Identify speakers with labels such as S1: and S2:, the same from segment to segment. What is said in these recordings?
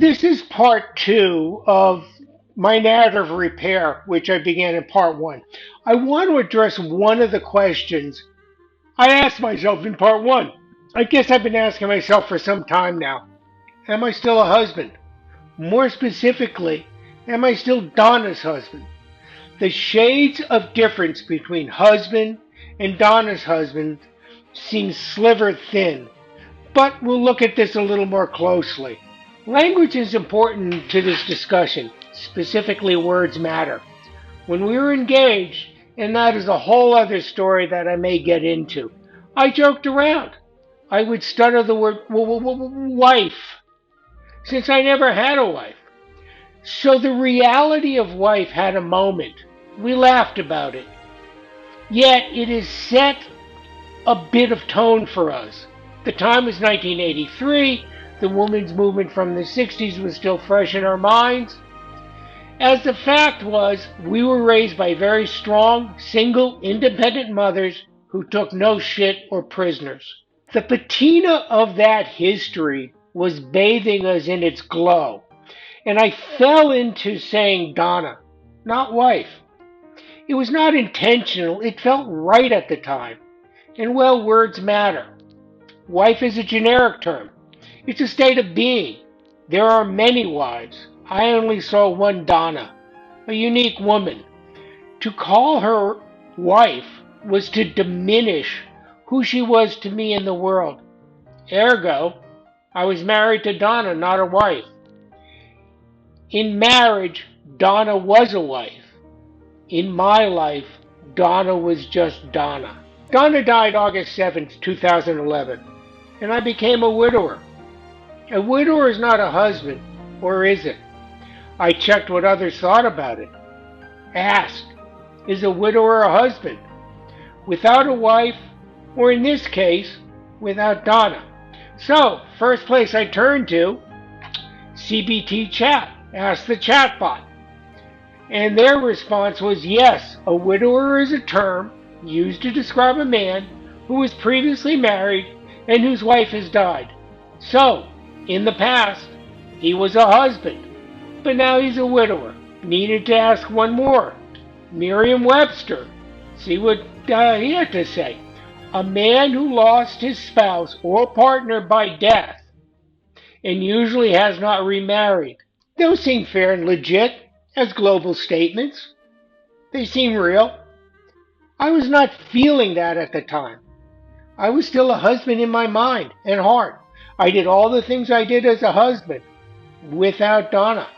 S1: This is part two of my narrative repair, which I began in part one. I want to address one of the questions I asked myself in part one. I guess I've been asking myself for some time now. Am I still a husband? More specifically, am I still Donna's husband? The shades of difference between husband and Donna's husband seem sliver thin, but we'll look at this a little more closely. Language is important to this discussion. Specifically, words matter. When we were engaged, and that is a whole other story that I may get into, I joked around. I would stutter the word wife, since I never had a wife. So the reality of wife had a moment. We laughed about it. Yet it has set a bit of tone for us. The time was 1983. The women's movement from the 60s was still fresh in our minds. As the fact was, we were raised by very strong, single, independent mothers who took no shit or prisoners. The patina of that history was bathing us in its glow, and I fell into saying Donna, not wife. It was not intentional, it felt right at the time. And well, words matter. Wife is a generic term. It's a state of being. There are many wives. I only saw one Donna, a unique woman. To call her wife was to diminish who she was to me in the world. Ergo, I was married to Donna, not a wife. In marriage, Donna was a wife. In my life, Donna was just Donna. Donna died August 7th, 2011, and I became a widower. A widower is not a husband, or is it? I checked what others thought about it. Asked, is a widower a husband? Without a wife, or in this case, without Donna. So, first place I turned to, CBT chat. Asked the chatbot. And their response was yes, a widower is a term used to describe a man who was previously married and whose wife has died. So, in the past, he was a husband, but now he's a widower. Needed to ask one more. Merriam-Webster. See what he had to say. A man who lost his spouse or partner by death and usually has not remarried. Those seem fair and legit as global statements. They seem real. I was not feeling that at the time. I was still a husband in my mind and heart. I did all the things I did as a husband without Donna.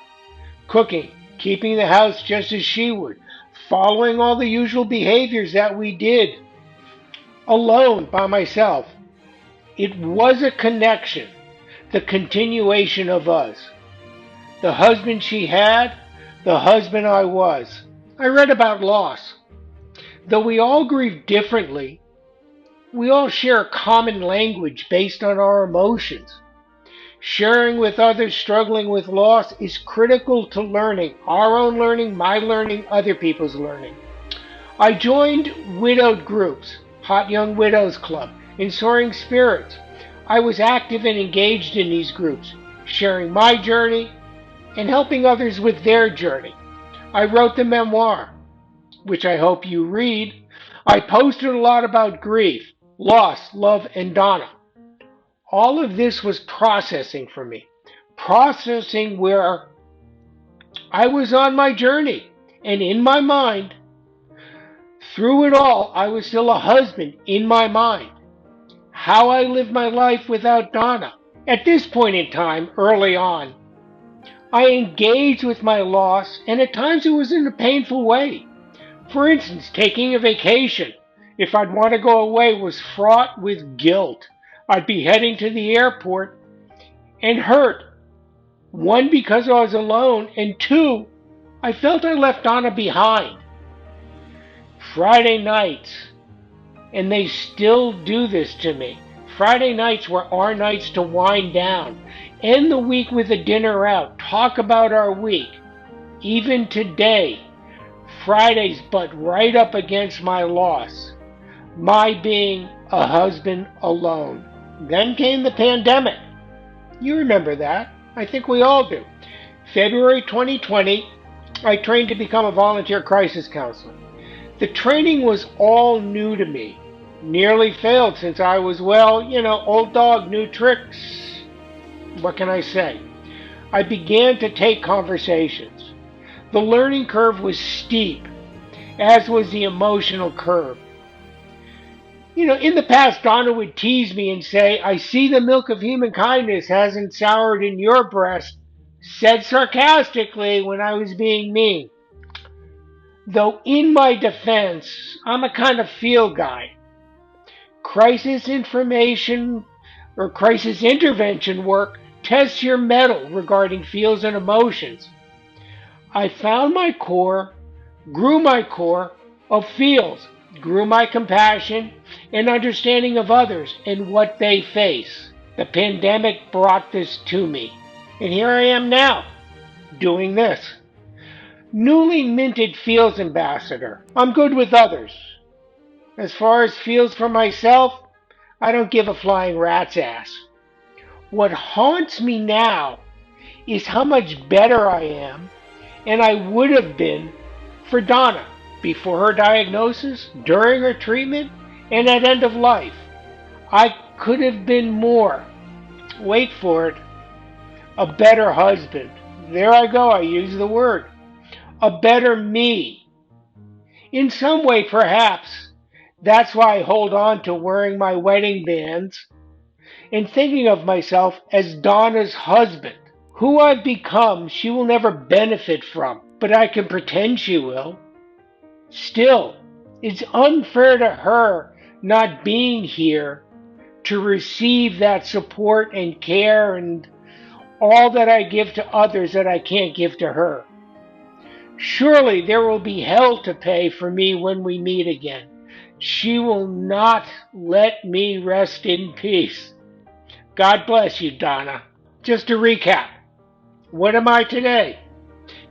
S1: Cooking, keeping the house just as she would, following all the usual behaviors that we did, alone by myself. It was a connection, the continuation of us. The husband she had, the husband I was. I read about loss. Though we all grieve differently, we all share a common language based on our emotions. Sharing with others struggling with loss is critical to learning, our own learning, my learning, other people's learning. I joined widowed groups, Hot Young Widows Club, and Soaring Spirits. I was active and engaged in these groups, sharing my journey and helping others with their journey. I wrote the memoir, which I hope you read. I posted a lot about grief, loss, love, and Donna. All of this was processing for me. Processing where I was on my journey. And in my mind, through it all, I was still a husband in my mind. How I lived my life without Donna. At this point in time, early on, I engaged with my loss, and at times it was in a painful way. For instance, taking a vacation, if I'd want to go away, was fraught with guilt. I'd be heading to the airport and hurt. One, because I was alone, and two, I felt I left Donna behind. Friday nights, and they still do this to me. Friday nights were our nights to wind down. End the week with a dinner out. Talk about our week. Even today, Fridays butt right up against my loss. My being a husband alone. Then came the pandemic. You remember that. I think we all do. February 2020, I trained to become a volunteer crisis counselor. The training was all new to me. Nearly failed since I was, well, old dog, new tricks. What can I say? I began to take conversations. The learning curve was steep, as was the emotional curve. In the past, Donna would tease me and say, I see the milk of human kindness hasn't soured in your breast, said sarcastically when I was being mean. Though in my defense, I'm a kind of feel guy. Crisis information or crisis intervention work tests your mettle regarding feels and emotions. I found my core, grew my core of feels, grew my compassion and understanding of others and what they face. The pandemic brought this to me. And here I am now, doing this. Newly minted feels ambassador. I'm good with others. As far as feels for myself, I don't give a flying rat's ass. What haunts me now is how much better I am and I would have been for Donna before her diagnosis, during her treatment, and at end of life. I could have been more, wait for it, a better husband. There I go, I use the word. A better me. In some way, perhaps, that's why I hold on to wearing my wedding bands and thinking of myself as Donna's husband. Who I've become, she will never benefit from, but I can pretend she will. Still, it's unfair to her not being here to receive that support and care and all that I give to others that I can't give to her. Surely there will be hell to pay for me when we meet again. She will not let me rest in peace. God bless you, Donna. Just to recap, what am I today?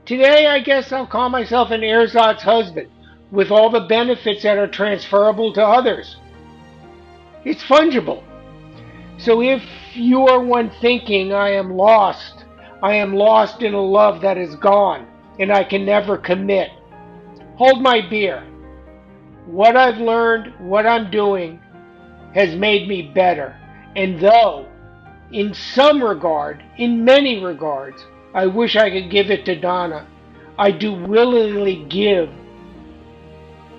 S1: Today, I guess I'll call myself an ersatz husband, with all the benefits that are transferable to others. It's fungible. So if you are one thinking I am lost in a love that is gone, and I can never commit, hold my beer. What I've learned, what I'm doing, has made me better. And though, in some regard, in many regards, I wish I could give it to Donna, I do willingly give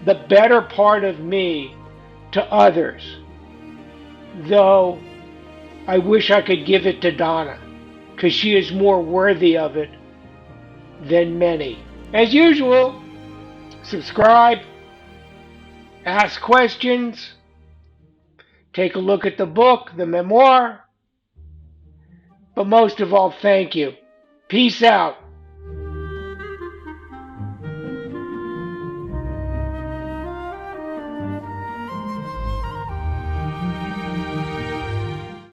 S1: the better part of me to others. Though I wish I could give it to Donna, because she is more worthy of it than many. As usual, subscribe, ask questions, take a look at the book, the memoir, but most of all, thank you. Peace out.